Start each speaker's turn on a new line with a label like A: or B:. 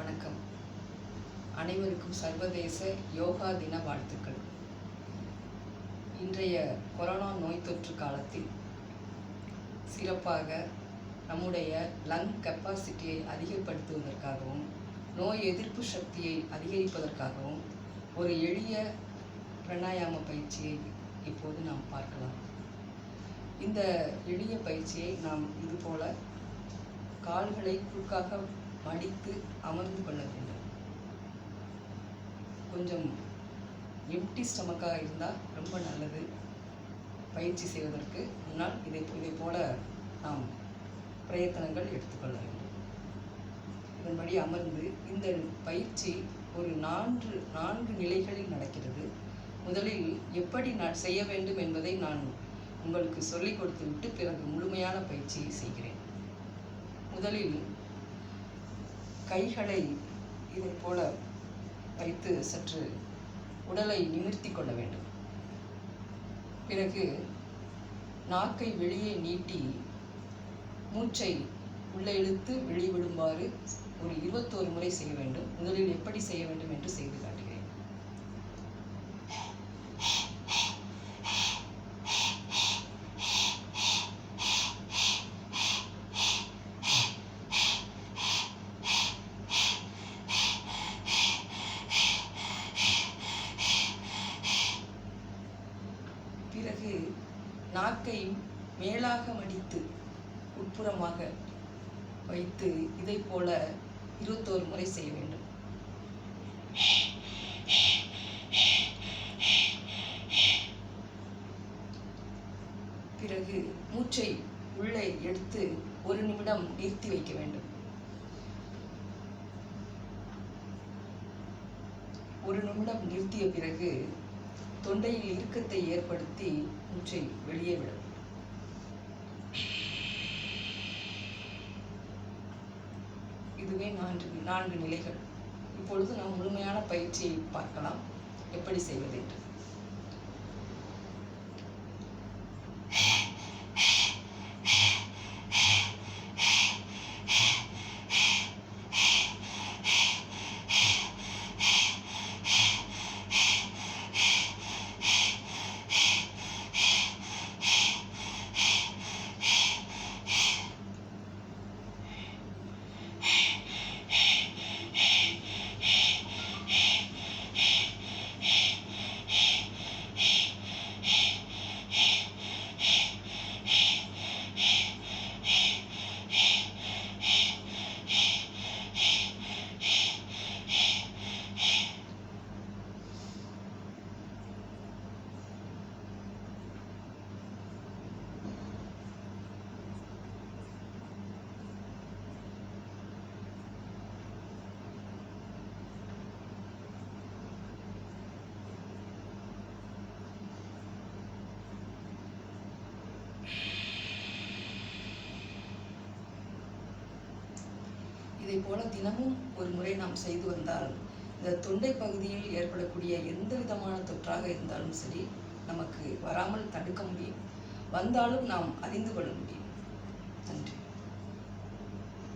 A: வணக்கம். அனைவருக்கும் சர்வதேச யோகா தின வாழ்த்துக்கள். இன்றைய கொரோனா நோய் தொற்று காலத்தில் சிறப்பாக நம்முடைய லங் கெப்பாசிட்டியை அதிகப்படுத்துவதற்காகவும் நோய் எதிர்ப்பு சக்தியை அதிகரிப்பதற்காகவும் ஒரு எளிய பிராணாயாம பயிற்சியை இப்போது நாம் பார்க்கலாம். இந்த எளிய பயிற்சியை நாம் இதுபோல கால்களை குறுக்காக மடித்து அமர்ந்து கொள்ள வேண்டும். கொஞ்சம் எம்டி ஸ்டமக்காக இருந்தால் ரொம்ப நல்லது. பயிற்சி செய்வதற்கு முன்னால் இதை போல நாம் பிரயத்தனங்கள் எடுத்துக்கொள்ள வேண்டும். இதன்படி அமர்ந்து இந்த பயிற்சி ஒரு நான்கு நிலைகளில் நடக்கிறது. முதலில் எப்படி நான் செய்ய வேண்டும் என்பதை நான் உங்களுக்கு சொல்லிக் கொடுத்துவிட்டு பிறகு முழுமையான பயிற்சியை செய்கிறேன். முதலில் கைகளை இதை போல வைத்து சற்று உடலை நிமிர்த்தி கொள்ள வேண்டும். பிறகு நாக்கை வெளியே நீட்டி மூச்சை உள்ளே இழுத்து வெளிவிடுமாறு ஒரு 21 முறை செய்ய வேண்டும். முதலில் எப்படி செய்ய வேண்டும் என்று செய்து காட்டுகிறேன். பிறகு நாக்கை மேலாக மடித்து உட்புறமாக வைத்து இதை போல 21 முறை செய்ய வேண்டும். பிறகு மூச்சை உள்ளே எடுத்து 1 நிமிடம் நிறுத்தி வைக்க வேண்டும். 1 நிமிடம் நிறுத்திய பிறகு தொண்டையில் இறுக்கத்தை ஏற்படுத்தி மூச்சை வெளியே விடும். இதுவே 4 நிலைகள். இப்பொழுது நாம் முழுமையான பயிற்சியை பார்க்கலாம், எப்படி செய்வது என்று. இதை போல தினமும் ஒரு முறை நாம் செய்து வந்தால் இந்த தொண்டை பகுதியில் ஏற்படக்கூடிய எந்த விதமான தொற்றாக இருந்தாலும் சரி நமக்கு வராமல் தடுக்க முடியும். வந்தாலும் நாம் அறிந்து கொள்ள முடியும். நன்றி.